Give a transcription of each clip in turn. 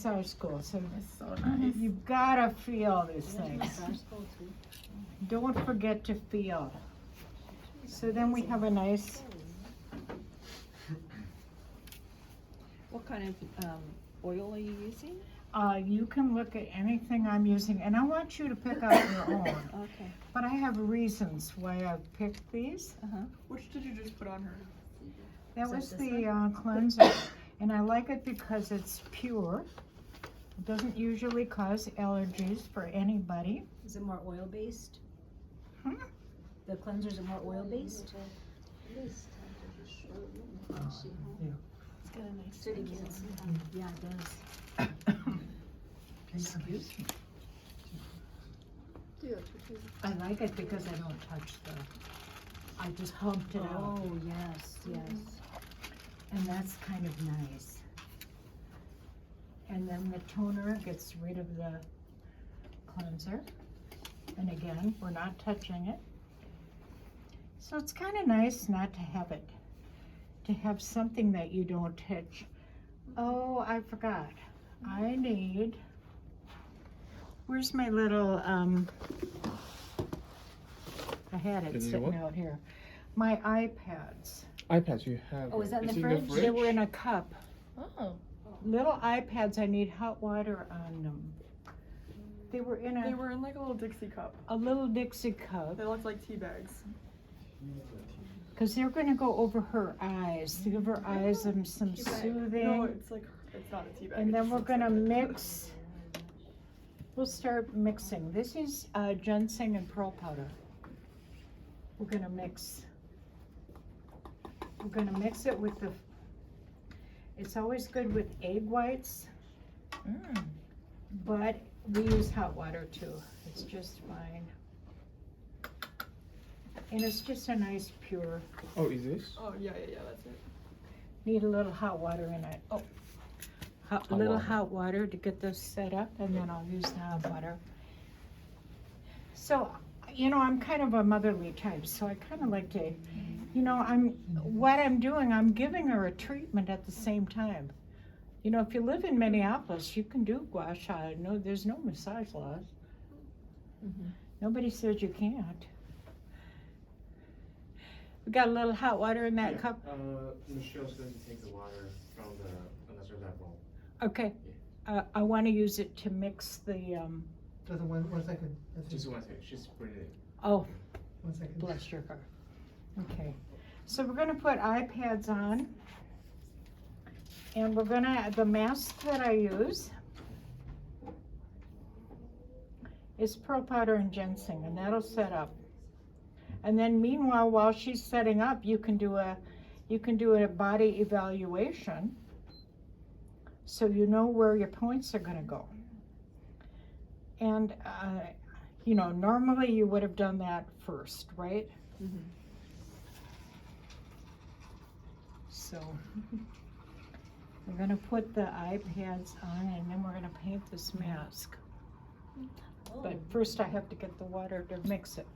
Massage school, so It's so nice. you've gotta feel these things. Don't forget to feel. So then we have a nice, What kind of oil are you using? you can look at anything I'm using, and I want you to pick out your own. Okay. But I have reasons why I've picked these. Which did you just put on her? That Is that was this the cleanser, and I like it because it's pure. It doesn't usually cause allergies for anybody. Is it more oil based? Hmm? The cleansers are more oil based? It's got a nice So you can see. Yeah, it does. Excuse me. I like it because I don't touch I just humped it out, Oh, yes, yes. and that's kind of nice. And then the toner gets rid of the cleanser. And again, we're not touching it. So it's kind of nice not to have it, to have something that you don't touch. Oh, I forgot. I need, where's my little, I had it Is it sitting what? out here. My iPads. iPads you have. Oh, is that in it's the fridge? They were in a cup. Oh. Little iPads, I need hot water on them. They were in They a were in like a little Dixie cup. little Dixie cup, They looked like tea bags. because they're gonna go over her eyes, give her eyes some No, soothing. it's not a tea bag. And it then just we're looks gonna like it. mix, we'll start mixing. This is ginseng and pearl powder. We're gonna mix it with the, it's always good with egg whites, but we use hot water too. It's just fine. And it's just a nice pure, Oh, is this? Oh, yeah, that's it. need a little hot water in it. Oh, Hot little water. hot water to get this set up, and then I'll use the hot water. So, you know, I'm kind of a motherly type, so I kind of like to, you know, what I'm doing, I'm giving her a treatment at the same time. You know, if you live in Minneapolis, you can do gua sha. No, there's no massage laws. Nobody says you can't. We got a little hot water in that cup. Michelle's going to take the water from the another level. Okay. I want to use it to mix the, Just one second. Just one second, she's putting it. oh, 1 second. bless your heart. Okay, so we're gonna put iPads on. And we're gonna, the mask that I use is pearl powder and ginseng, and that'll set up. And then meanwhile, while she's setting up, you can do a body evaluation, so you know where your points are gonna go. And you know, normally you would have done that first, right? So we're gonna put the iPads on, and then we're gonna paint this mask. But first I have to get the water to mix it.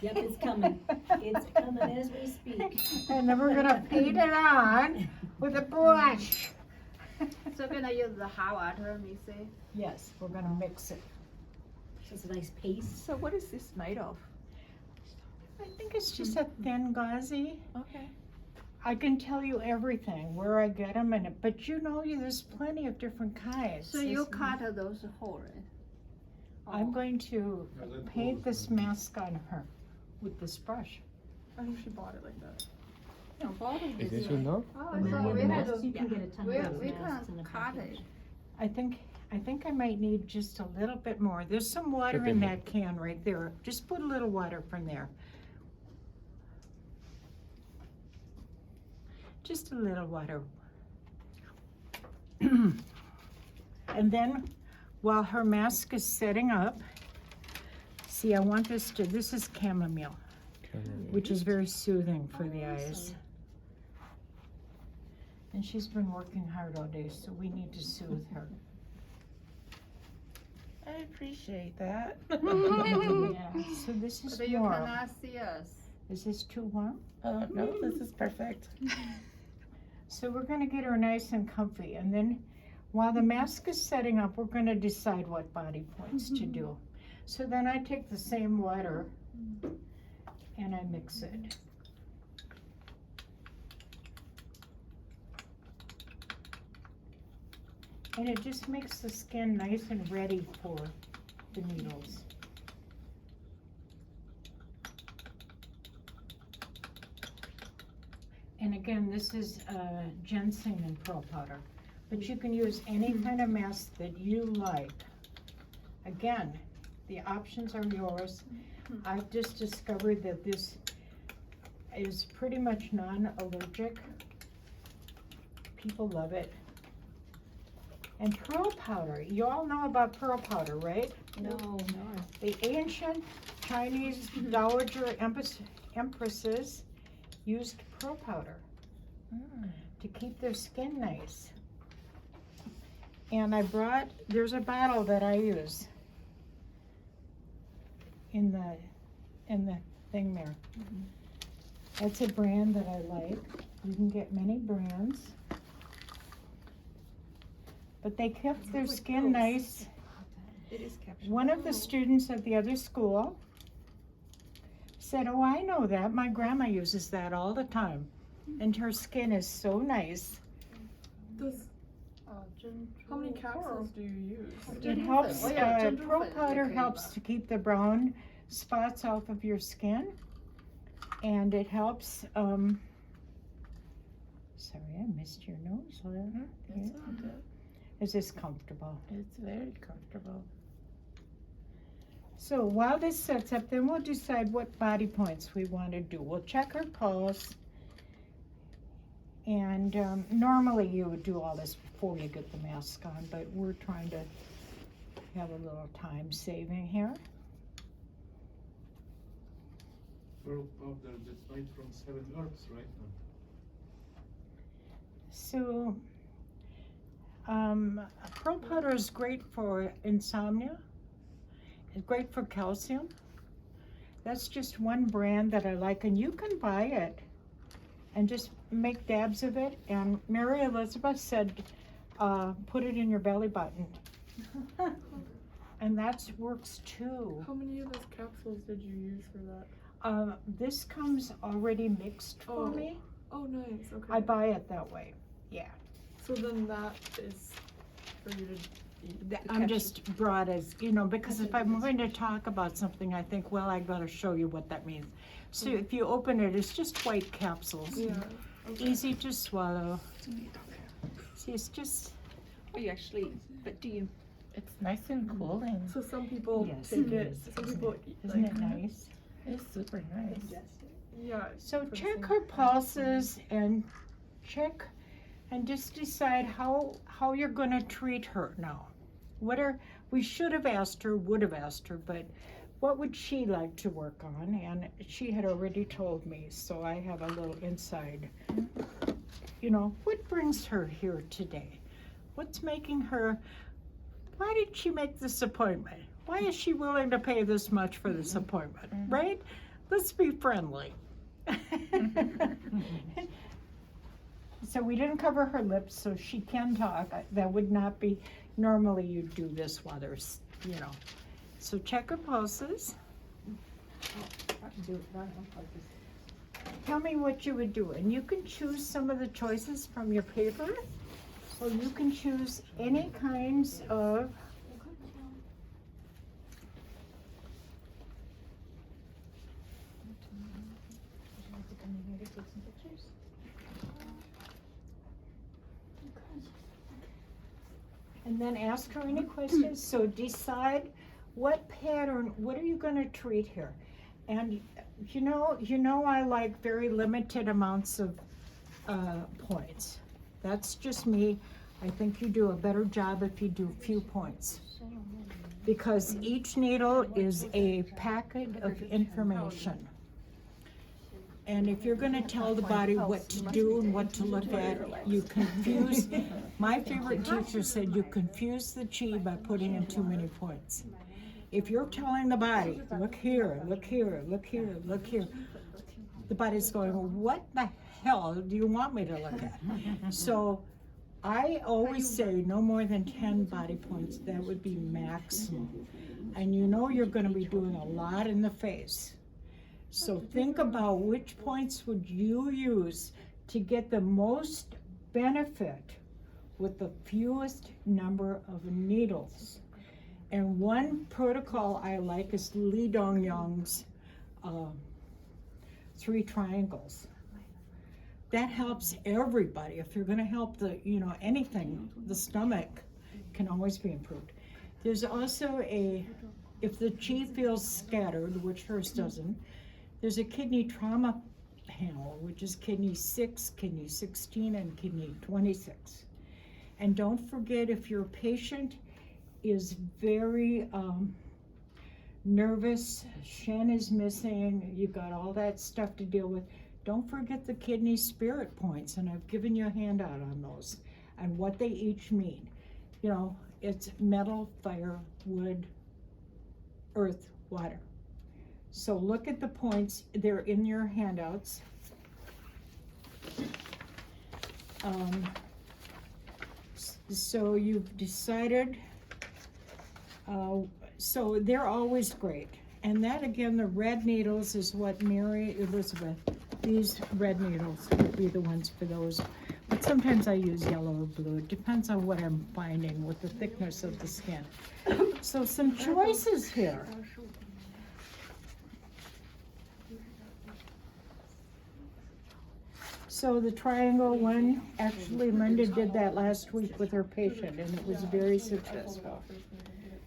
Yep, it's coming. It's coming as we speak. And then we're gonna paint it on with a brush. So we're gonna use the hot water, you say? Yes, we're gonna mix it. It's a nice paste. So what is this made of? I think it's just a thin gauzy. Okay. I can tell you everything, where I get them, but you know, there's plenty of different kinds. So you cut those holes. I'm going to paint this mask on her with this brush. I think she bought it like that. No, bottom Is is this enough? Oh, And then so the we have masks, to, you can get a ton we, of those we masks in can a cut package. it. I think I might need just a little bit more. There's some water in that can right there. Just put a little water from there. Just a little water. And then while her mask is setting up, see, I want this is chamomile, which is very soothing for the eyes. And she's been working hard all day, so we need to soothe her. I appreciate that. Yeah, so this is But you warm. cannot see us. Is this too warm? No, this is perfect. So we're gonna get her nice and comfy, and then While the mask is setting up, we're gonna decide what body points to do. So then I take the same water and I mix it. And it just makes the skin nice and ready for the needles. And again, this is ginseng and pearl powder, but you can use any kind of mask that you like. Again, the options are yours. I've just discovered that this is pretty much non-allergic. People love it. And pearl powder, you all know about pearl powder, right? No. The ancient Chinese dowager empresses used pearl powder to keep their skin nice. And there's a bottle that I use in the thing there. That's a brand that I like. You can get many brands. But they kept their skin nice. It is captured. One of the students at the other school said, "Oh, I know that. My grandma uses that all the time. And her skin is so nice." How many capsules do you use? It helps, pearl powder helps to keep the brown spots off of your skin. And it helps, sorry, I missed your nose. It's all good. Is this comfortable? It's very comfortable. So while this sets up, then we'll decide what body points we want to do. We'll check her pulse. And normally you would do all this before you get the mask on, but we're trying to have a little time saving here. Pearl powder that's made from 7 herbs, right? So, pearl powder is great for insomnia. It's great for calcium. That's just one brand that I like, and you can buy it and just make dabs of it. And Mary Elizabeth said, put it in your belly button. And that works too. How many of those capsules did you use for that? This comes already mixed for me. Oh, nice. Okay. I buy it that way, yeah. So then that is for you to eat. I'm just broad as, because if I'm going to talk about something, I think, well, I gotta show you what that means. So if you open it, it's just white capsules. Yeah. Okay. Easy to swallow. See, it's just, Oh, you actually, but do you? It's nice and cooling. So some people Yes, take it it. is, Some isn't people isn't it nice? It's super nice. Yeah. So for the check same- her pulses and check and just decide how you're gonna treat her now. We should have asked her, would have asked her, but what would she like to work on? And she had already told me, so I have a little inside. What brings her here today? What's making her, why did she make this appointment? Why is she willing to pay this much for this appointment, right? Let's be friendly. So we didn't cover her lips, so she can talk. That would not be, normally you'd do this while there's, So check her pulses. Tell me what you would do, and you can choose some of the choices from your paper, or you can choose any kinds of and then ask her any questions. So decide what pattern, what are you going to treat here? And you know I like very limited amounts of points. That's just me. I think you do a better job if you do few points, because each needle is a packet of information. And if you're gonna tell the body what to do and what to look at, you confuse. My favorite teacher said you confuse the chi by putting in too many points. If you're telling the body, look here, look here, look here, look here, the body's going, well, what the hell do you want me to look at? So I always say no more than 10 body points. That would be maximum. And you know you're going to be doing a lot in the face. So think about which points would you use to get the most benefit with the fewest number of needles. And one protocol I like is Lee Dong Young's 3 triangles. That helps everybody. If you're gonna help the, anything, the stomach can always be improved. There's also if the chi feels scattered, which hers doesn't, there's a kidney trauma panel, which is kidney 6, kidney 16, and kidney 26. And don't forget, if your patient is very nervous, Shen is missing, you've got all that stuff to deal with, don't forget the kidney spirit points, and I've given you a handout on those and what they each mean. It's metal, fire, wood, earth, water. So look at the points, they're in your handouts. So you've decided, so they're always great. And that, again, the red needles is what Mary Elizabeth, these red needles would be the ones for those. But sometimes I use yellow or blue. It depends on what I'm finding with the thickness of the skin. So some choices here. So the triangle one, actually Linda did that last week with her patient, and it was very successful.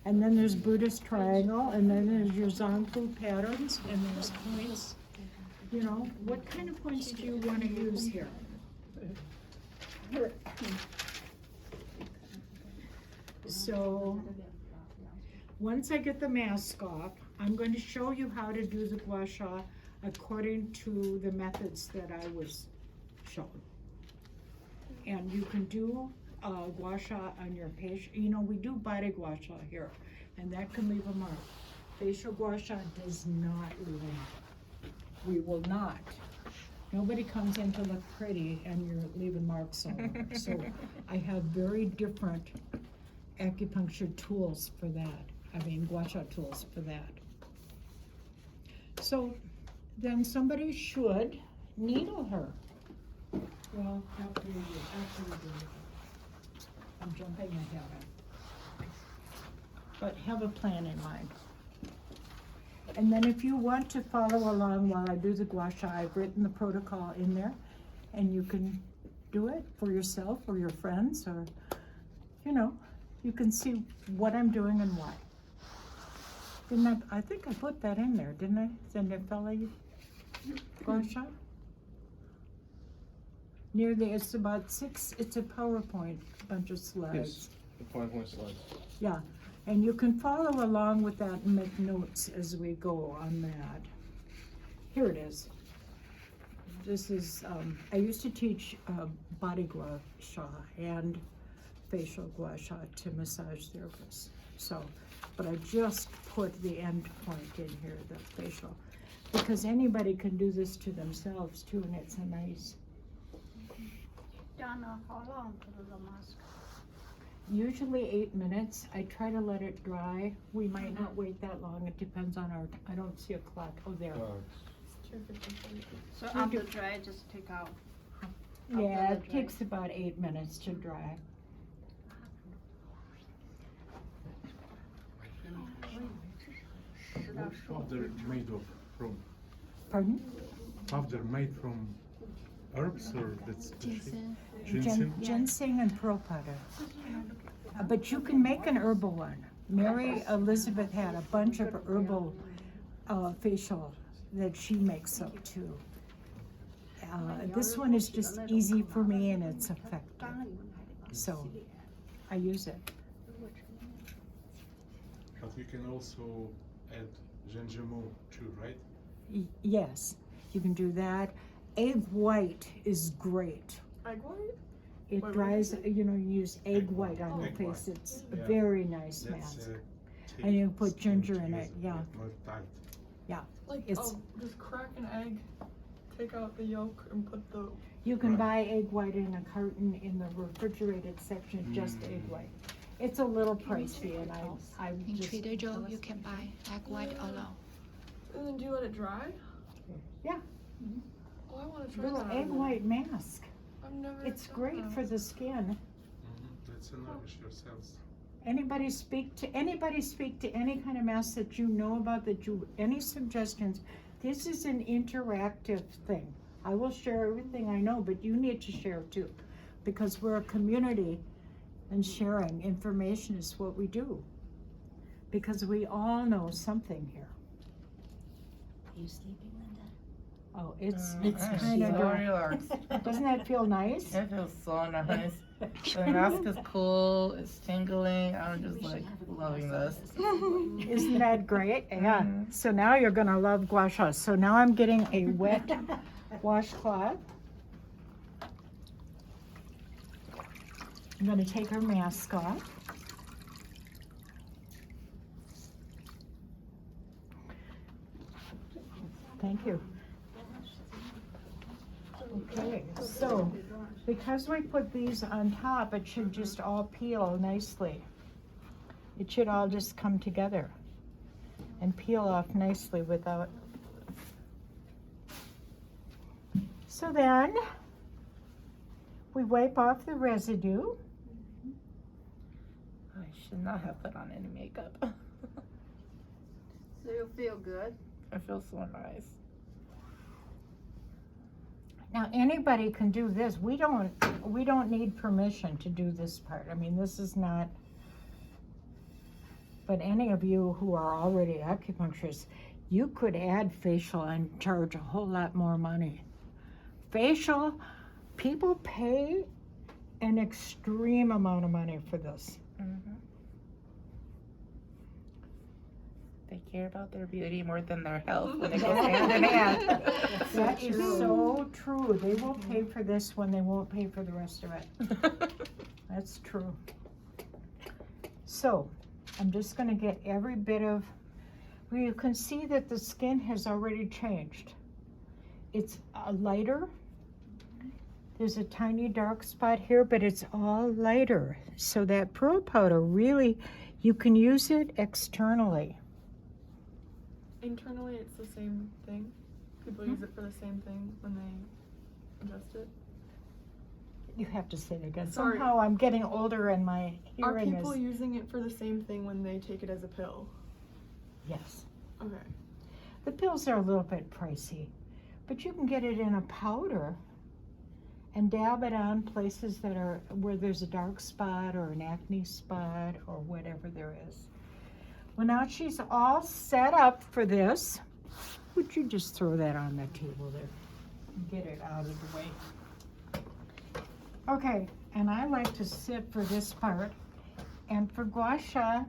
And then there's Buddhist triangle, and then there's your Zongfu patterns, and there's points. What kind of points do you want to use here? So once I get the mask off, I'm going to show you how to do the gua sha according to the methods that I was shown. And you can do gua sha on your patient. We do body gua sha here, and that can leave a mark. Facial gua sha does not leave a mark. We will not. Nobody comes in to look pretty and you're leaving marks all over. So I have very different acupuncture tools for that. Gua sha tools for that. So then somebody should needle her. Well, after you do it. I'm jumping ahead. But have a plan in mind. And then if you want to follow along while I do the gua sha, I've written the protocol in there, and you can do it for yourself or your friends, or, you can see what I'm doing and why. I think I put that in there, didn't I? Zendefella gua sha? It's about 6, it's a PowerPoint, bunch of slides. Yes, the PowerPoint slides. Yeah, and you can follow along with that and make notes as we go on that. Here it is. This is, I used to teach body gua sha and facial gua sha to massage therapists. So, but I just put the end point in here, the facial, because anybody can do this to themselves too, and it's a nice. Donna, how long to do the mask? Usually 8 minutes. I try to let it dry. We might not wait that long. It depends on I don't see a clock. Oh, there. So after dry, just take out. Yeah, it takes about 8 minutes to dry. Puff they're made of from? Pardon? Puff they're made from herbs or that's ginseng? Ginseng and pearl powder. But you can make an herbal one. Mary Elizabeth had a bunch of herbal facial that she makes up too. This one is just easy for me and it's effective. So I use it. But you can also add gingemol too, right? Yes, you can do that. Egg white is great. Egg white? It What dries, was it? you use egg white on your Egg face. white. It's a Yeah. very nice That's mask. And you put ginger in it, yeah. More tight. Like, It's- just crack an egg, take out the yolk, and put the You can Right. buy egg white in a carton in the refrigerated section, just egg white. It's a little pricey, and I In just. Trader Joe, you can buy egg white alone. And then do you let it dry? Yeah. Oh, I want to try Little that. egg white mask. I've never. It's done great that. for the skin. Let's nourish yourselves. Anybody speak to any kind of mask that you know about, any suggestions? This is an interactive thing. I will share everything I know, but you need to share too, because we're a community and sharing information is what we do. Because we all know something here. Are you sleeping, Linda? Oh, it's I'm kind of so dark. relaxed. Doesn't that feel nice? It feels so nice. The mask is cool. It's tingling. I'm just We should like have a loving glass this. of this. Isn't that great? Yeah. Mhm. So now you're gonna love gua sha. So now I'm getting a wet washcloth. I'm gonna take her mask off. Thank you. Okay, so because we put these on top, it should just all peel nicely. It should all just come together and peel off nicely without. So then we wipe off the residue. I should not have put on any makeup. So you'll feel good. It feels so nice. Now anybody can do this. We don't need permission to do this part. I mean, this is not. But any of you who are already acupuncturists, you could add facial and charge a whole lot more money. Facial, people pay an extreme amount of money for this. Mm-hmm. They care about their beauty more than their health when it goes hand in hand. That is so true. They will pay for this when they won't pay for the rest of it. That's true. So, I'm just gonna get every bit of, well, you can see that the skin has already changed. It's lighter. There's a tiny dark spot here, but it's all lighter. So that pearl powder really, you can use it externally. Internally, it's the same thing. People use it for the same thing when they ingest it. You have to say it again. Sorry. Somehow I'm getting older and my Are hearing people is, using it for the same thing when they take it as a pill? yes. Okay. The pills are a little bit pricey, but you can get it in a powder and dab it on places that are where there's a dark spot or an acne spot or whatever there is. Well, now she's all set up for this. Would you just throw that on the table there and get it out of the way? Okay, and I like to sit for this part. And for gua sha,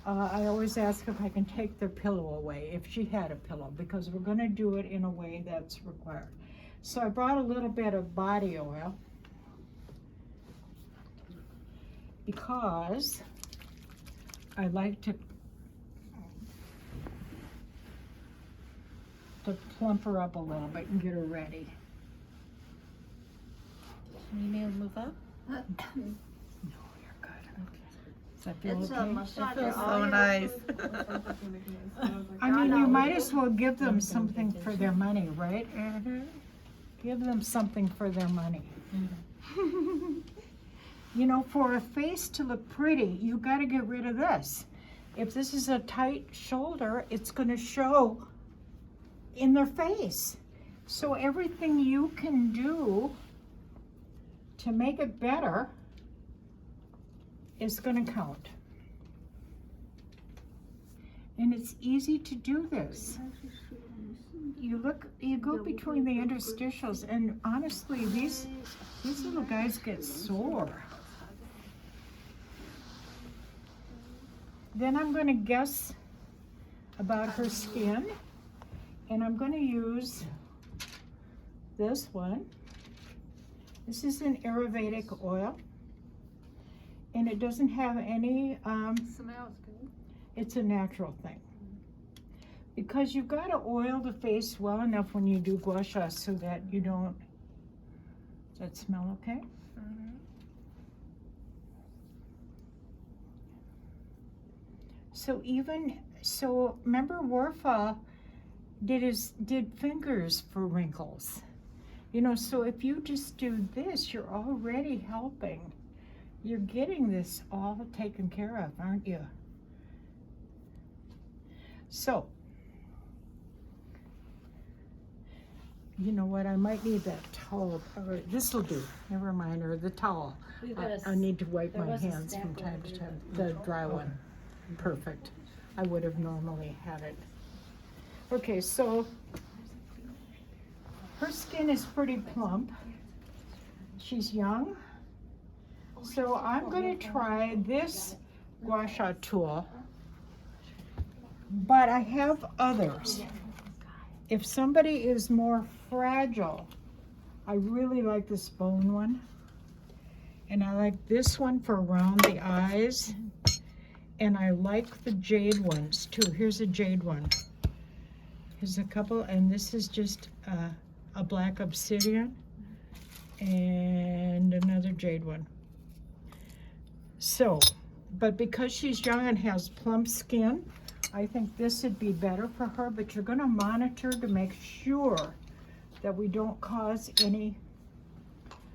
I always ask if I can take the pillow away, if she had a pillow, because we're gonna do it in a way that's required. So I brought a little bit of body oil because I like to plump her up a little bit and get her ready. You need to move up? No, you're good. Does that feel It's a okay? It massager. feels All so you nice. I mean, you might as well give them something for their money, right? Mm-hmm. Give them something for their money. You know, for a face to look pretty, you got to get rid of this. If this is a tight shoulder, it's going to show in their face. So everything you can do to make it better is going to count. And it's easy to do this. You go between the interstitials, and honestly, these little guys get sore. Then I'm going to guess about her skin, and I'm going to use this one. This is an Ayurvedic oil, and it doesn't have any, Smells good. it's a natural thing. because you've got to oil the face well enough when you do gua sha so that you don't. Does that smell okay? So remember Warfa did fingers for wrinkles. You know, so if you just do this, you're already helping. You're getting this all taken care of, aren't you? So, you know what, I might need that towel, or this'll do, never mind, or the towel. We've got a I need to wipe there my was a hands from stack time over to here, time, but- the dry one. Perfect. I would have normally had it. Okay, so her skin is pretty plump. She's young. So I'm gonna try this gua sha tool, but I have others. If somebody is more fragile, I really like this bone one. And I like this one for around the eyes. And I like the jade ones too. Here's a jade one. Here's a couple, and this is just a black obsidian and another jade one. So, but because she's young and has plump skin, I think this would be better for her, but you're gonna monitor to make sure that we don't cause any.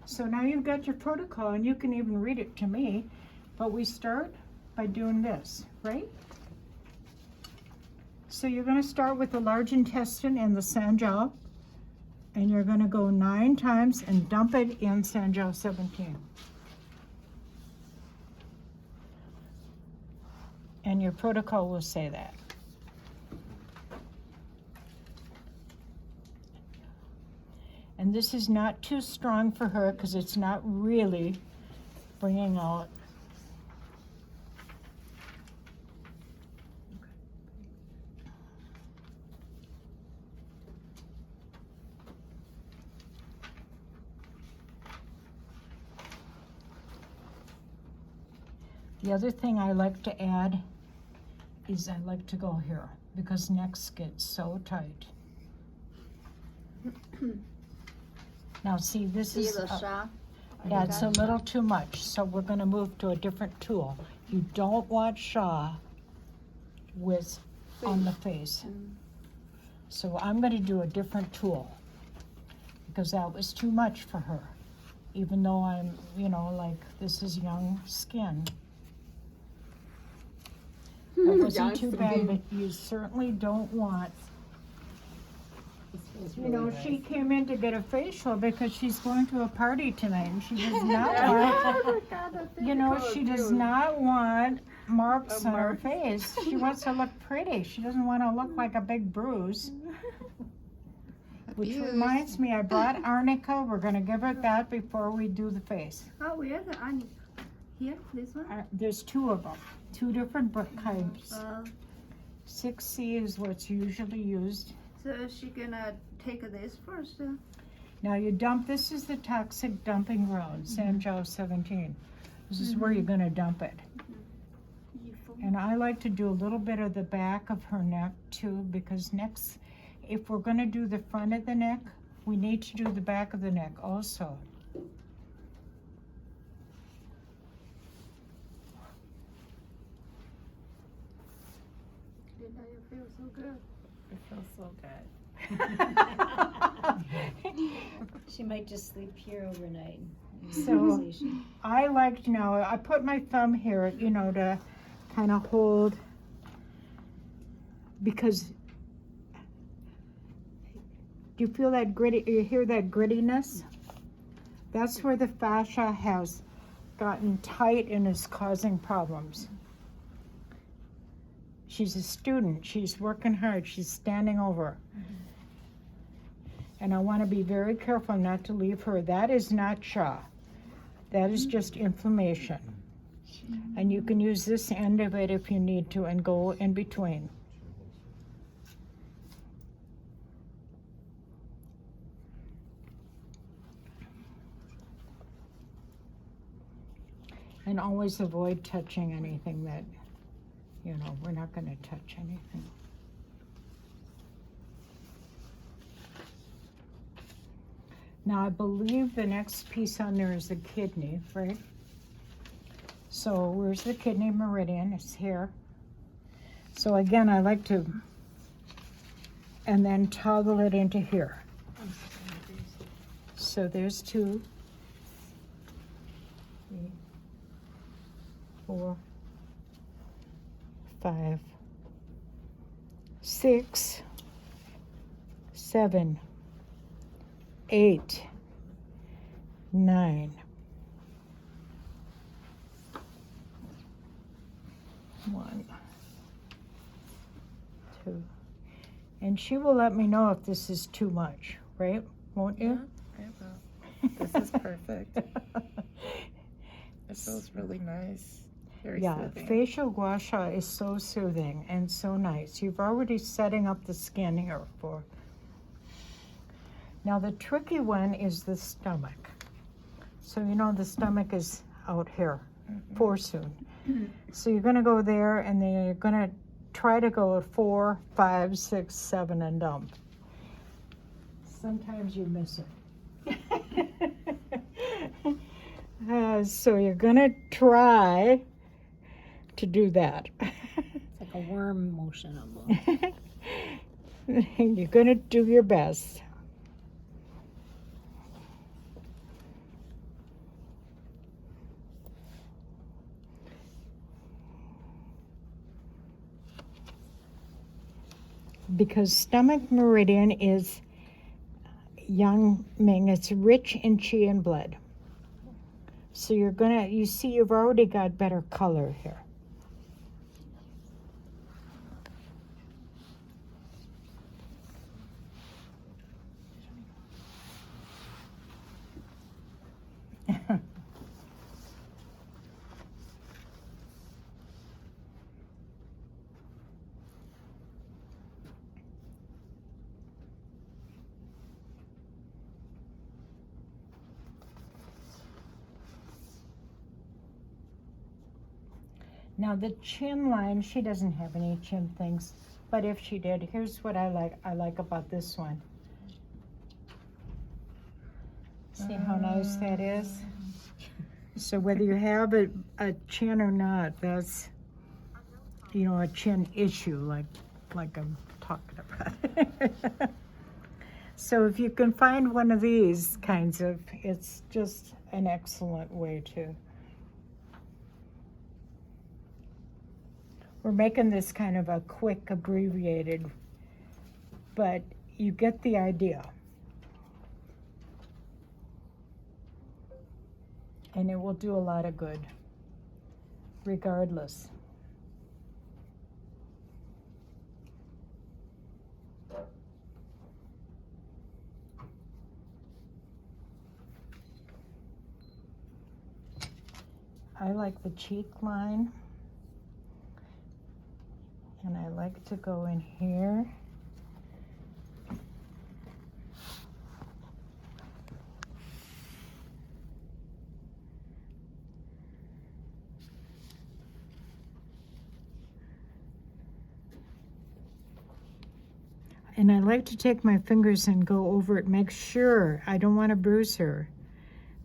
So now you've got your protocol and you can even read it to me, but we start by doing this, right? So you're gonna start with the large intestine and the sanjiao, and you're gonna go 9 times and dump it in sanjiao 17. And your protocol will say that. And this is not too strong for her because it's not really bringing out. The other thing I like to add is I like to go here because necks get so tight. Now see, this is, yeah, it's a little too much, so we're gonna move to a different tool. You don't want sha with, on the face. So I'm gonna do a different tool because that was too much for her. Even though I'm, you know, like, this is young skin. It wasn't too bad, but you certainly don't want, you know, she came in to get a facial because she's going to a party tonight and she does not want, you know, she does not want marks on her face. She wants to look pretty. She doesn't want to look like a big bruise. Which reminds me, I brought arnica. We're going to give her that before we do the face. Oh, where's the arnica? Here, this one? There's 2 of them, 2 different kinds. 6C is what's usually used. So is she gonna take this first? Now you dump, this is the toxic dumping ground, sanjiao 17. This is where you're gonna dump it. And I like to do a little bit of the back of her neck too, because next, if we're gonna do the front of the neck, we need to do the back of the neck also. Linda, you feel so good. It feels so good. She might just sleep here overnight. So I like, now I put my thumb here, you know, to kind of hold, because do you feel that gritty, you hear that grittiness? That's where the fascia has gotten tight and is causing problems. She's a student, she's working hard, she's standing over. And I want to be very careful not to leave her. That is not sha. That is just inflammation. And you can use this end of it if you need to and go in between. And always avoid touching anything that, you know, we're not going to touch anything. Now I believe the next piece on there is the kidney, right? So where's the kidney meridian? It's here. So again, I like to, and then toggle it into here. So there's 2, 3, 4, 5, 6, 7, 8, 9. 1, 2. And she will let me know if this is too much, right? Won't you? I will. This is perfect. It feels really nice. Very Yeah, soothing. facial gua sha is so soothing and so nice. You've already setting up the skin here for. Now the tricky one is the stomach. So you know the stomach is out here, foresoon. So you're gonna go there and then you're gonna try to go at 4, 5, 6, 7 and dump. Sometimes you miss it. So you're gonna try to do that. It's like a worm motion almost. You're gonna do your best. Because stomach meridian is Yang Ming, it's rich in qi and blood. So you see you've already got better color here. Now the chin line, she doesn't have any chin things, but if she did, here's what I like about this one. See how nice that is? So whether you have a chin or not, that's, you know, a chin issue like I'm talking about. So if you can find one of these kinds of, it's just an excellent way to. We're making this kind of a quick, abbreviated, but you get the idea. And it will do a lot of good, regardless. I like the cheek line. And I like to go in here. And I like to take my fingers and go over it, make sure I don't want to bruise her.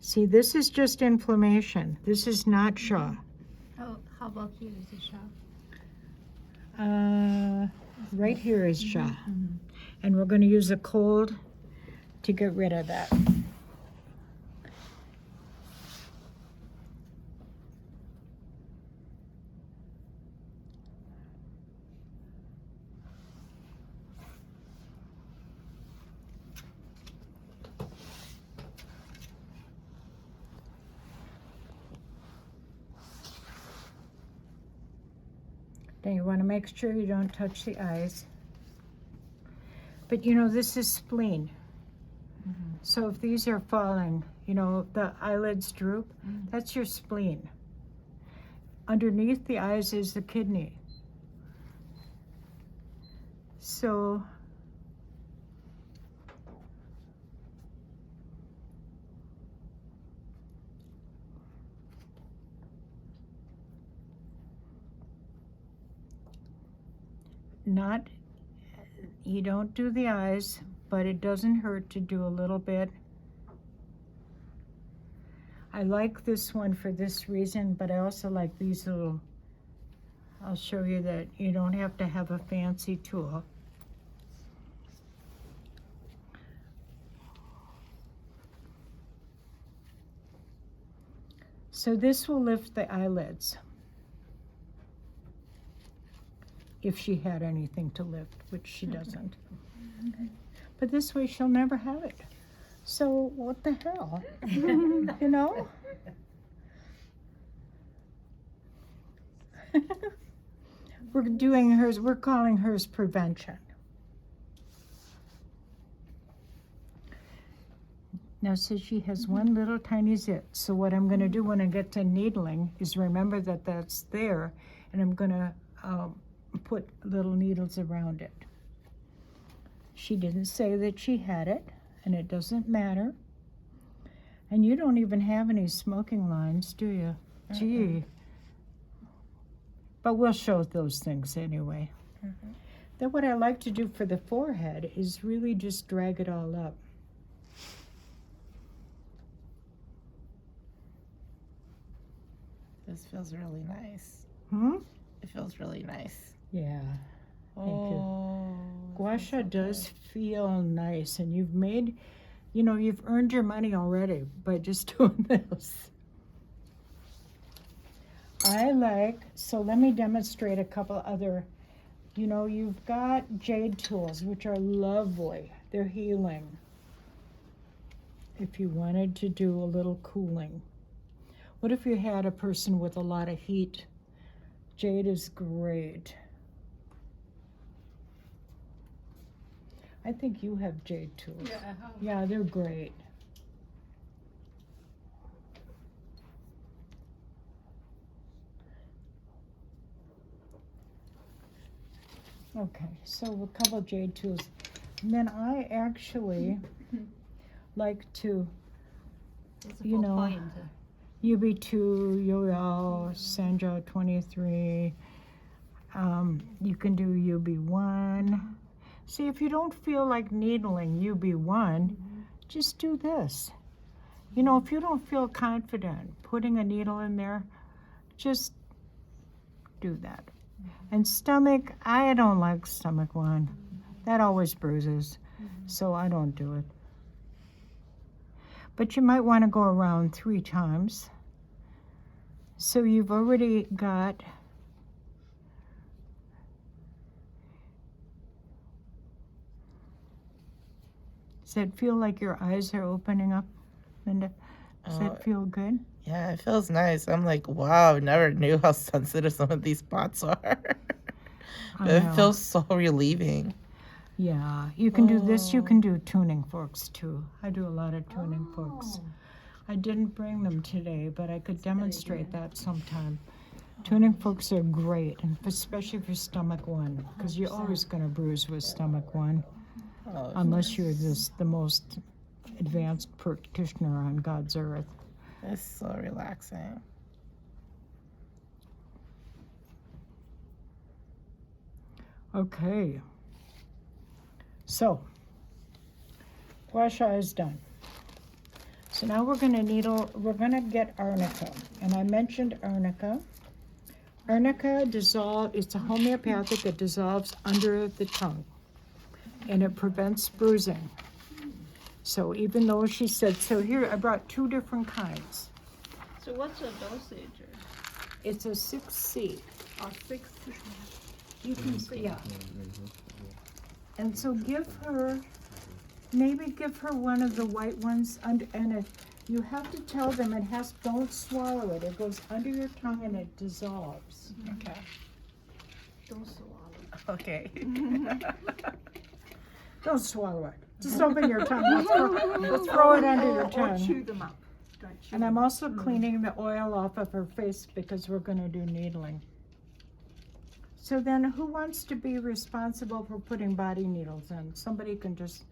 See, this is just inflammation. This is not sha. How about here is the shop? Right here is sha. And we're going to use a cold to get rid of that. Then you want to make sure you don't touch the eyes. But you know, this is spleen. So if these are falling, you know, the eyelids droop, that's your spleen. Underneath the eyes is the kidney. So you don't do the eyes, but it doesn't hurt to do a little bit I like this one for this reason, but I also like these little, I'll show you that you don't have to have a fancy tool. So this will lift the eyelids. If she had anything to lift, which she doesn't. But this way she'll never have it. So what the hell? You know? We're doing hers, we're calling hers prevention. Now, so she has one little tiny zit. So what I'm gonna do when I get to needling is remember that that's there, and I'm gonna put little needles around it. She didn't say that she had it, and it doesn't matter. And you don't even have any smoking lines, do you? Gee. But we'll show those things anyway. Then what I like to do for the forehead is really just drag it all up. This feels really nice. It feels really nice. Yeah. Thank Oh, Gua sha does feel nice, and you've made, you know, you've earned your money already by just doing this. I like, so let me demonstrate a couple other, you know, you've got jade tools, which are lovely. They're healing. If you wanted to do a little cooling. What if you had a person with a lot of heat? Jade is great. I think you have jade tools. Yeah, Yeah, they're great. Okay, so a couple jade tools. And then I actually like to, you know, UB2, Yoel, Sanjo 23. You can do UB1. See, if you don't feel like needling UB1, just do this. You know, if you don't feel confident putting a needle in there, just do that. And stomach, I don't like stomach one. That always bruises, so I don't do it. But you might want to go around 3 times. So you've already got Does it feel like your eyes are opening up, Linda? Does that feel good? Yeah, it feels nice. I'm like, wow, I never knew how sensitive some of these spots are. But it feels so relieving. Yeah, you can do this. You can do tuning forks too. I do a lot of tuning forks. I didn't bring them today, but I could demonstrate that sometime. Tuning forks are great, and especially for stomach one, because you're always going to bruise with stomach one, unless you're the most advanced practitioner on God's earth. It's so relaxing. Okay. So, gua sha is done. So now we're going to get arnica. And I mentioned arnica. Arnica it's a homeopathic that dissolves under the tongue. And it prevents bruising. So even though she said, so here I brought 2 different kinds. So what's the dosage? It's a 6C. Or 6? You can see, yeah. And so maybe give her one of the white ones, and you have to tell them don't swallow it. It goes under your tongue and it dissolves. Okay. Don't swallow. Okay. Don't swallow it. Just open your tongue. Let's throw it under your Or tongue. chew them up. Don't chew And I'm them. also cleaning the oil off of her face because we're going to do needling. So then who wants to be responsible for putting body needles in? Somebody can just,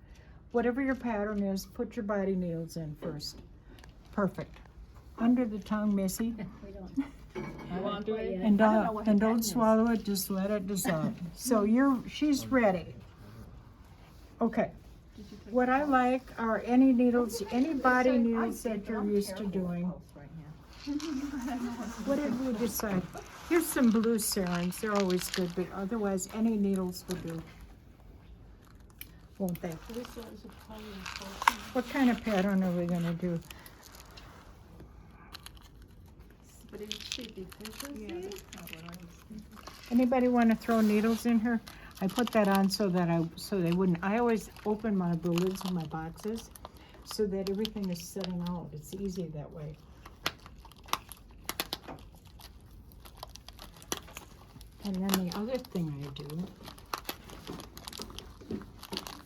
whatever your pattern is, put your body needles in first. Perfect. Under the tongue, Missy. We don't. You want to do it? And I don't know what her don't pattern is. swallow it, just let it dissolve. So she's ready. Okay. What I like are any needles, any body needles that you're used to doing. What did we decide? Here's some blue sarins. They're always good, but otherwise any needles will do. Won't they? What kind of pattern are we gonna do? Anybody want to throw needles in here? I put that on so they wouldn't. I always open the lids of my boxes so that everything is setting out. It's easy that way. And then the other thing I do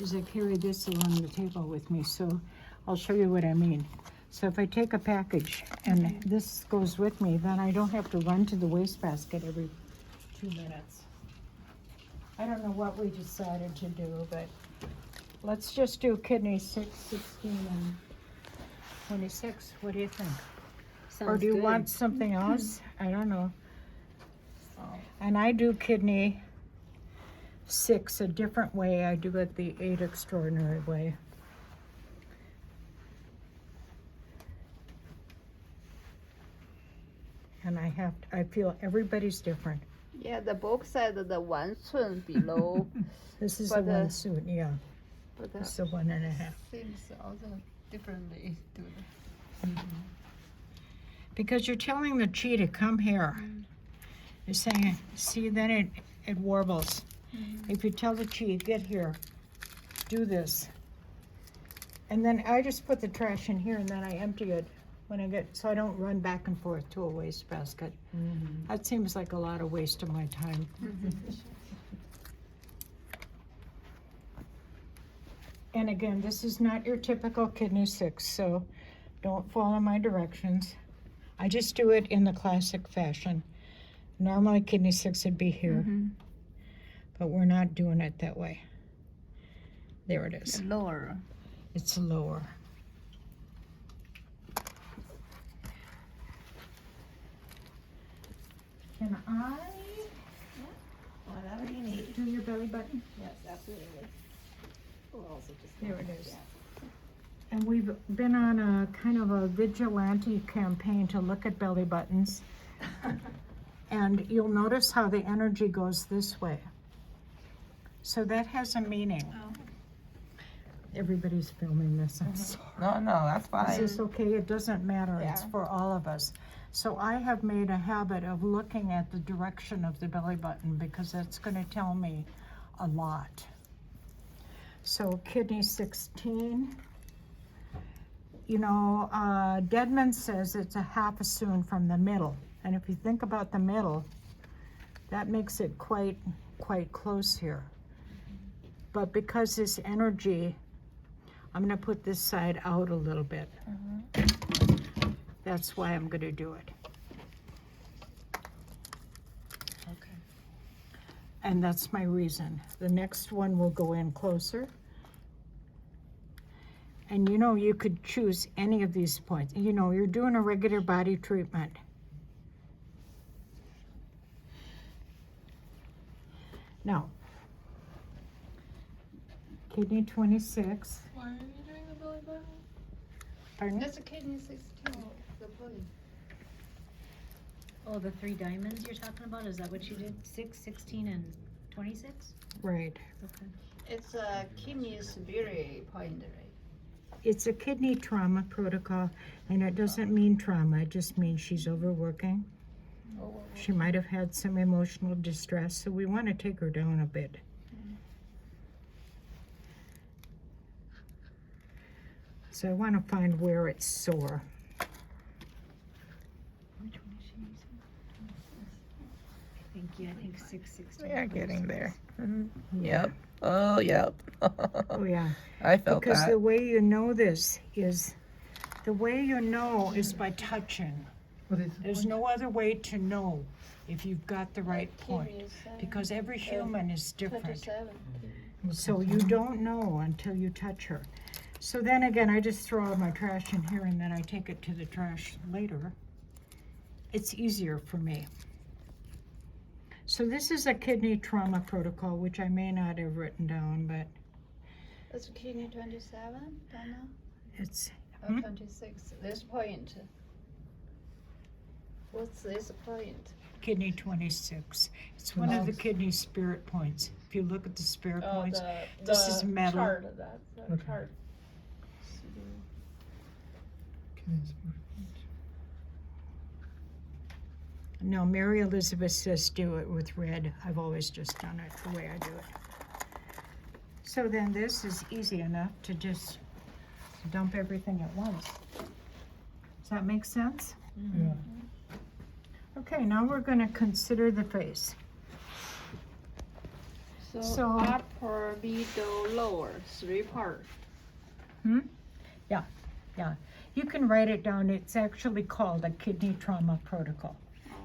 is I carry this along the table with me, so I'll show you what I mean. So if I take a package and this goes with me, then I don't have to run to the wastebasket every 2 minutes. I don't know what we decided to do, but let's just do kidney 6, 16, and 26. What do you think? Or do you want something else? I don't know. And I do kidney 6 a different way. I do it the 8 extraordinary way. And I feel everybody's different. Yeah, the book said the 1 寸 below. This is the 1 suit, yeah. But This is the 1.5. seems also differently to Because you're telling the chi to come here. You're saying, see, then it warbles. If you tell the chi, get here, do this. And then I just put the trash in here and then I empty it when I get, so I don't run back and forth to a wastebasket. That seems like a lot of waste of my time. And again, this is not your typical kidney 6, so don't follow my directions. I just do it in the classic fashion. Normally kidney 6 would be here, but we're not doing it that way. There it is. lower. It's lower. Can I Whatever you need. do your belly button? Yes, absolutely. We'll also just There it is. And we've been on a kind of a vigilante campaign to look at belly buttons. And you'll notice how the energy goes this way. So that has a meaning. Everybody's filming this. I'm sorry. No, that's Is fine. this okay? It doesn't matter. It's Yeah. for all of us. So I have made a habit of looking at the direction of the belly button because that's going to tell me a lot. So kidney 16. You know, Deadman says it's a half a soon from the middle. And if you think about the middle, that makes it quite close here. But because this energy, I'm going to put this side out a little bit. That's why I'm going to do it. Okay. And that's my reason. The next one will go in closer. And you know, you could choose any of these points. You know, you're doing a regular body treatment. Now, kidney 26. Why are you doing the belly button? Pardon? That's a kidney 16. The body. Oh, the 3 diamonds you're talking about, is that what you did? 6, 16, and 26? Right. Okay. It's a kidney spirit point, right? It's a kidney trauma protocol, and it doesn't mean trauma, it just means she's overworking. She might have had some emotional distress, so we want to take her down a bit. So I want to find where it's sore. Which one is she using? I think 6, 16. We are getting there. Yep. Oh, yep. Oh, yeah. I felt Because that. the way you know this is, by touching. What is There's no other way to know if you've got the right point, because every human is different. 27. So you don't know until you touch her. So then again, I just throw out my trash in here and then I take it to the trash later. It's easier for me. So this is a kidney trauma protocol, which I may not have written down, but That's kidney 27, Donna? it's, Or 26. This point. What's this point? Kidney 26. It's one of the kidney spirit points. If you look at the spirit points, this is metal. chart of that, the Okay. chart. No, Mary Elizabeth says do it with red. I've always just done it the way I do it. So then this is easy enough to just dump everything at once. Does that make sense? Yeah. Okay, now we're gonna consider the face. So- upper, middle, lower, 3 parts. Yeah, you can write it down. It's actually called a kidney trauma protocol.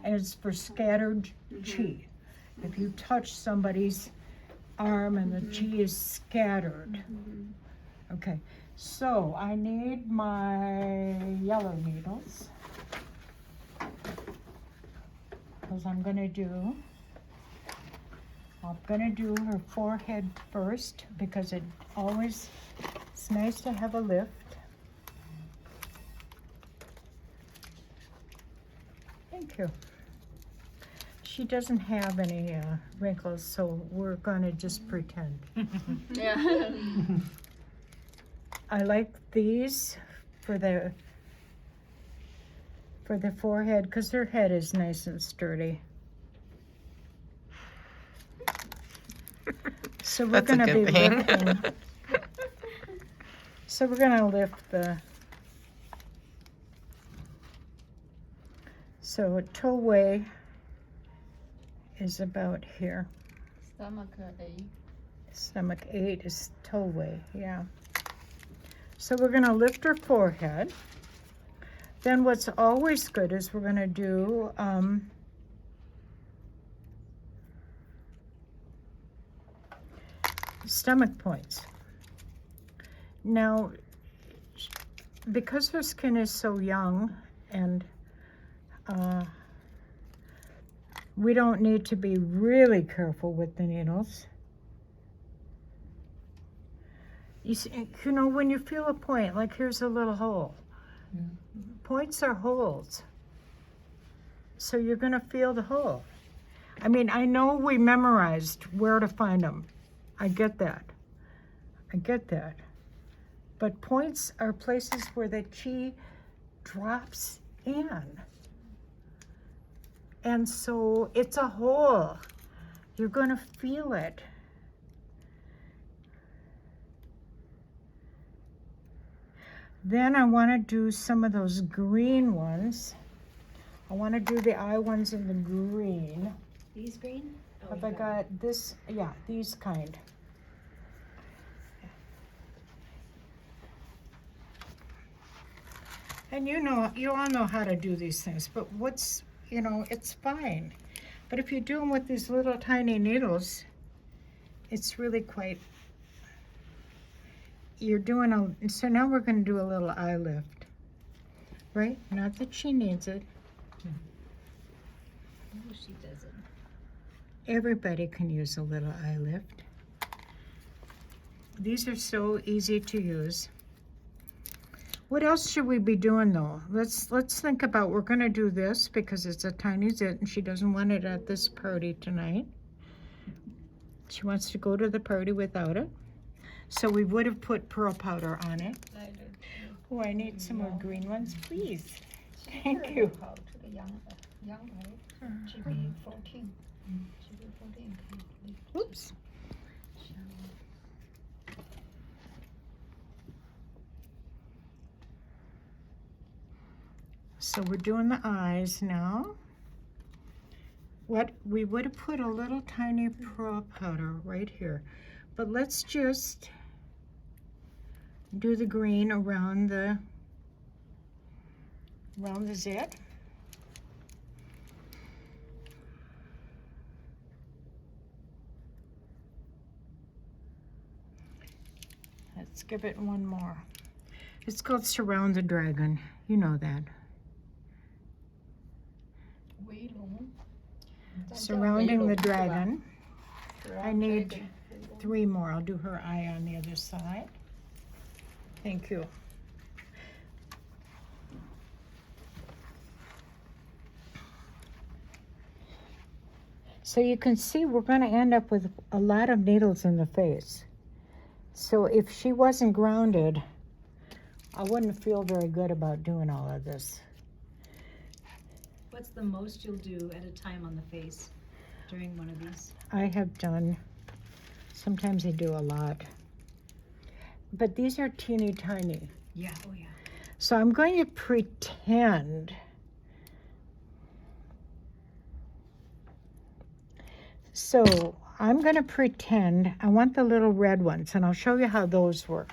And it's for scattered chi. If you touch somebody's arm and the chi is scattered. Okay, so I need my yellow needles. Because I'm gonna do her forehead first because it's nice to have a lift. Thank you. She doesn't have any wrinkles, so we're gonna just pretend. Yeah. I like these for the forehead because her head is nice and sturdy. So we're That's a gonna be good thing. lifting. So we're gonna lift the. So toe way is about here. Stomach 8. Stomach 8 is toe way, yeah. So we're gonna lift her forehead. Then what's always good is we're gonna do stomach points. Now, because her skin is so young and we don't need to be really careful with the needles. You see, you know, when you feel a point, like here's a little hole. Points are holes. So you're gonna feel the hole. I mean, I know we memorized where to find them. I get that. But points are places where the chi drops in. And so it's a hole. You're gonna feel it. Then I wanna do some of those green ones. I wanna do the eye ones in the green. These green? Oh, Have you I got this? Yeah, these kind. And you all know how to do these things, but it's fine. But if you do them with these little tiny needles, it's really quite, so now we're gonna do a little eye lift, right? Not that she needs it. No, she doesn't. Everybody can use a little eye lift. These are so easy to use. What else should we be doing though? Let's think about, we're gonna do this because it's a tiny zit and she doesn't want it at this party tonight. She wants to go to the party without it. So we would have put pearl powder on it. Oh, I need some more green ones, please. Thank you. How to the young guy? GB 14. GB 14. Oops. So we're doing the eyes now. What we would have put a little tiny pearl powder right here, but let's just do the green around the zit. Let's give it one more. It's called Surround the Dragon. You know that. Surrounding the dragon. I need 3 more. I'll do her eye on the other side. Thank you. So you can see we're going to end up with a lot of needles in the face. So if she wasn't grounded, I wouldn't feel very good about doing all of this. What's the most you'll do at a time on the face during one of these? I have done, sometimes I do a lot. But these are teeny tiny. Yeah, oh yeah. So I'm going to pretend I want the little red ones, and I'll show you how those work.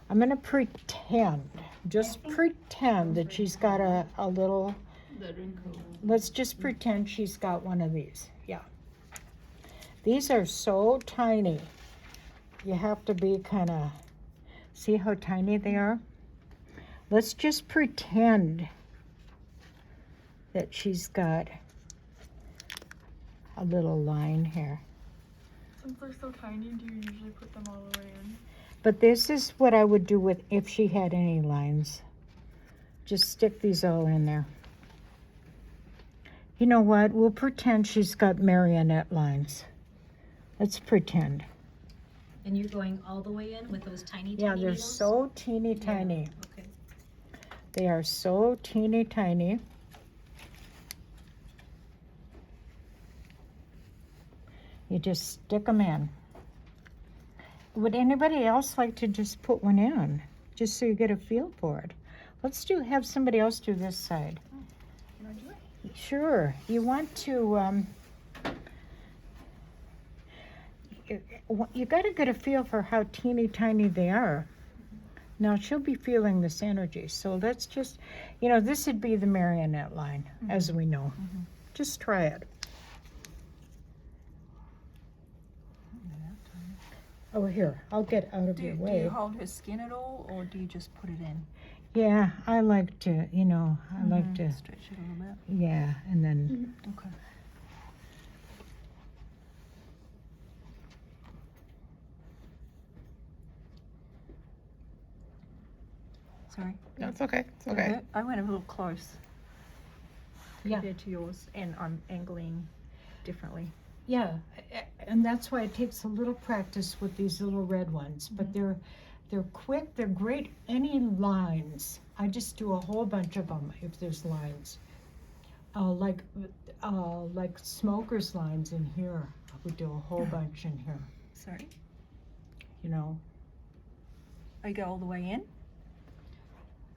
I'm going to pretend, just pretend that she's got a little, let's just pretend she's got one of these. Yeah. These are so tiny. You have to be kind of, see how tiny they are? Let's just pretend that she's got a little line here. Since they're so tiny, do you usually put them all the way in? But this is what I would do with if she had any lines. Just stick these all in there. You know what? We'll pretend she's got marionette lines. Let's pretend. And you're going all the way in with those tiny, Yeah, tiny they're needles? so teeny tiny. Okay. They are so teeny tiny. You just stick them in. Would anybody else like to just put one in? Just so you get a feel for it. Let's have somebody else do this side. Can I do it? Sure. You want to, you got to get a feel for how teeny tiny they are. Now she'll be feeling this energy. So let's just, this would be the marionette line, as we know. Just try it. Oh, here, I'll get out of your Do way. you hold her skin at all, or do you just put it in? Yeah, I like to, I like to, Stretch it a little bit. yeah, and then, Okay. Sorry. That's okay. It's Did it okay. hurt? I went a little close yeah, compared to yours, and I'm angling differently. yeah, and that's why it takes a little practice with these little red ones, but they're quick, they're great. Any lines, I just do a whole bunch of them if there's lines. Like smoker's lines in here, I would do a whole bunch in here, Sorry. I go all the way in?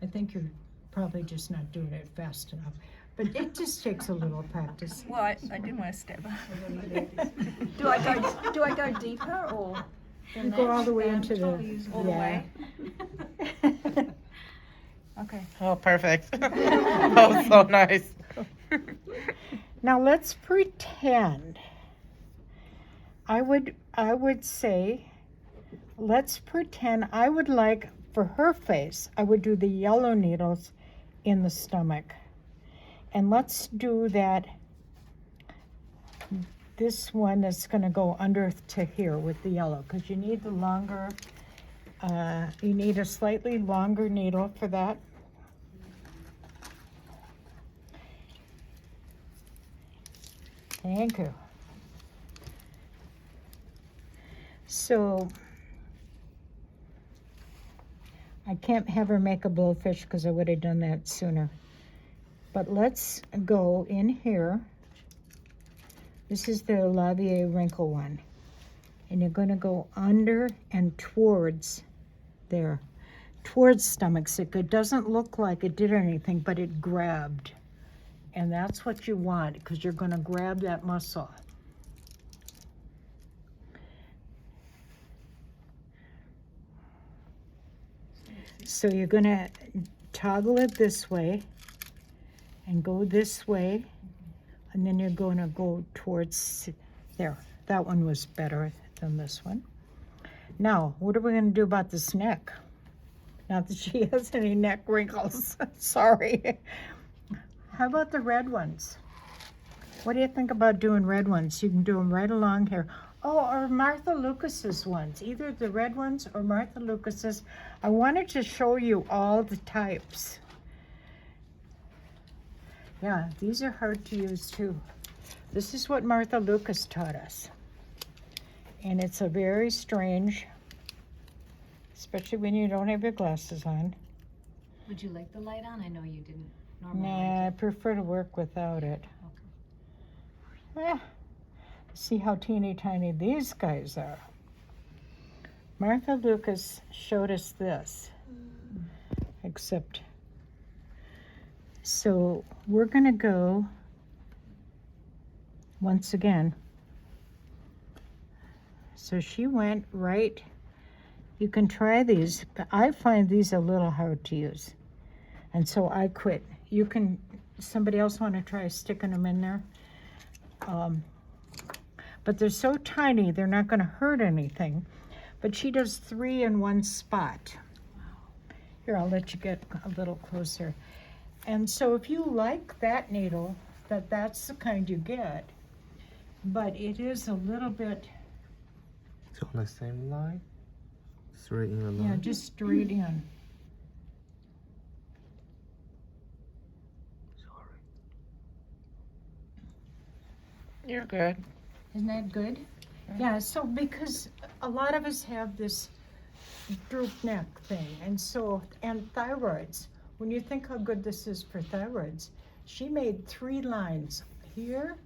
I think you're probably just not doing it fast enough, but it just takes a little practice. Well, I didn't want to step. Do I go deeper or? You go all the way into the, All the yeah. way? Okay. Oh, perfect. That was so nice. Now let's pretend. I would say, let's pretend I would like, for her face, I would do the yellow needles in the stomach. And let's do that, this one is gonna go under to here with the yellow, because you need the longer, you need a slightly longer needle for that. Thank you. So, I can't have her make a blowfish because I would have done that sooner. But let's go in here. This is the Lavier wrinkle one. And you're going to go under and towards there. Towards stomachs. It doesn't look like it did anything, but it grabbed. And that's what you want, because you're going to grab that muscle. So you're going to toggle it this way and go this way, and then you're going to go towards there. That one was better than this one. Now, what are we going to do about this neck? Not that she has any neck wrinkles. Sorry. How about the red ones? What do you think about doing red ones? You can do them right along here. Oh, or Martha Lucas's ones. Either the red ones or Martha Lucas's. I wanted to show you all the types. Yeah, these are hard to use too. This is what Martha Lucas taught us. And it's a very strange, especially when you don't have your glasses on. Would you like the light on? I know you didn't normally Nah, I like it. prefer to work without it. Okay. See how teeny tiny these guys are. Martha Lucas showed us this, except, so we're gonna go, once again, so she went right, you can try these, but I find these a little hard to use, and so I quit. You can, somebody else wanna try sticking them in there? But they're so tiny, they're not gonna hurt anything. But she does 3 in one spot. Here, I'll let you get a little closer. And so if you like that needle, that's the kind you get. But it is a little bit, So on the same line? Straight in a line? yeah, just straight in. Sorry. You're good. Isn't that good? Yeah, so because a lot of us have this droop neck thing, and thyroids. When you think how good this is for thyroids, she made 3 lines here,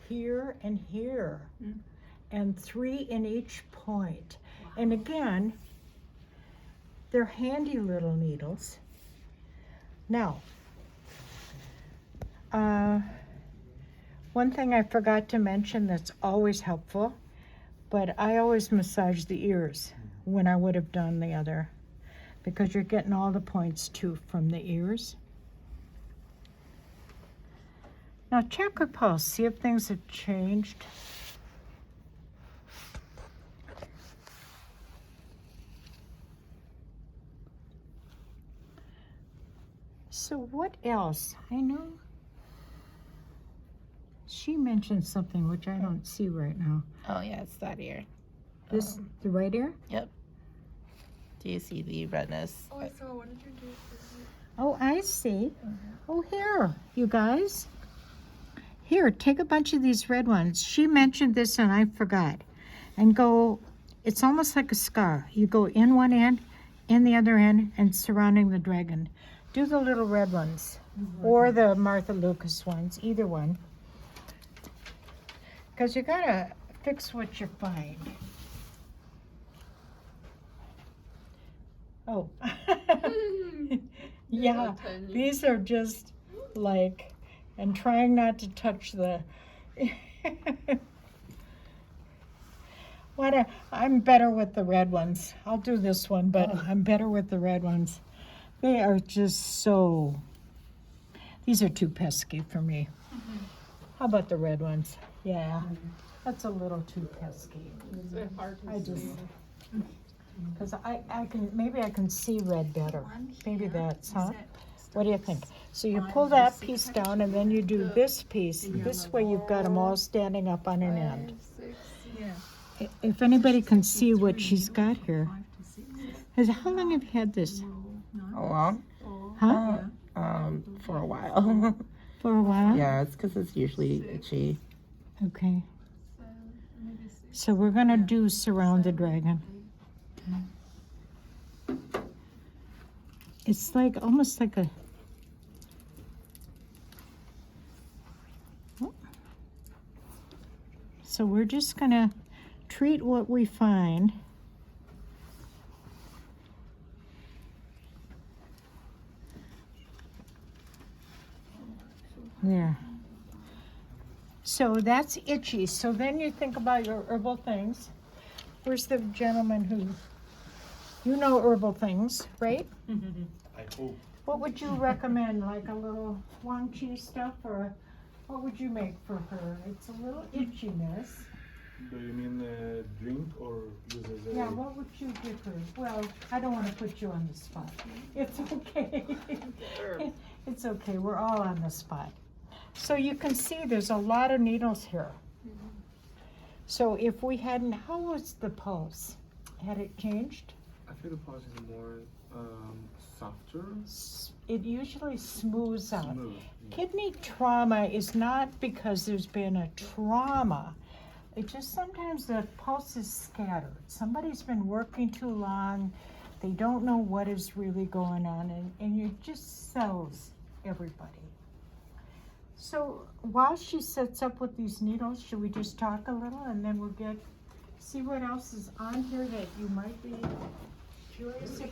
here, and here, and 3 in each point. And again, they're handy little needles. Now, one thing I forgot to mention that's always helpful, but I always massage the ears when I would have done the other, because you're getting all the points too from the ears. Now check her pulse, see if things have changed. So what else? I know she mentioned something which I don't see right now. Oh yeah, it's that ear. This, the right ear? Do you see the redness? Oh, I saw. What did you do? Oh, I see. Oh, here, you guys. Here, take a bunch of these red ones. She mentioned this and I forgot. And go, it's almost like a scar. You go in one end, in the other end, and surrounding the dragon. Do the little red ones, or the Martha Lucas ones, either one. Because you gotta fix what you find. Oh. Yeah, these are just like, and trying not to touch the, I'm better with the red ones. I'll do this one, but I'm better with the red ones. They are just so, these are too pesky for me. How about the red ones? Yeah, that's a little too pesky. I just, because I can, maybe I can see red better. Maybe that's, huh? What do you think? So you pull that piece down and then you do this piece. This way you've got them all standing up on an end. If anybody can see what she's got here. How long have you had this? How long? Huh? For a while. For a while? Yeah, it's because it's usually itchy. Okay. So we're gonna do surround the dragon. It's like, almost like a, so we're just gonna treat what we find. There. So that's itchy. So then you think about your herbal things. Where's the gentleman who, you know herbal things, right? I hope. What would you recommend, like a little Wang Chi stuff, or what would you make for her? It's a little itchiness. Do you mean drink or use as a... Yeah, what would you give her? Well, I don't want to put you on the spot. It's okay. It's okay, we're all on the spot. So you can see there's a lot of needles here. So if we hadn't, how was the pulse? Had it changed? I feel the pulse is more softer? It usually smooths out. Smooth. Kidney trauma is not because there's been a trauma. It just sometimes the pulse is scattered. Somebody's been working too long. They don't know what is really going on, and it just sells everybody. So while she sets up with these needles, should we just talk a little and then we'll see what else is on here that you might be curious about?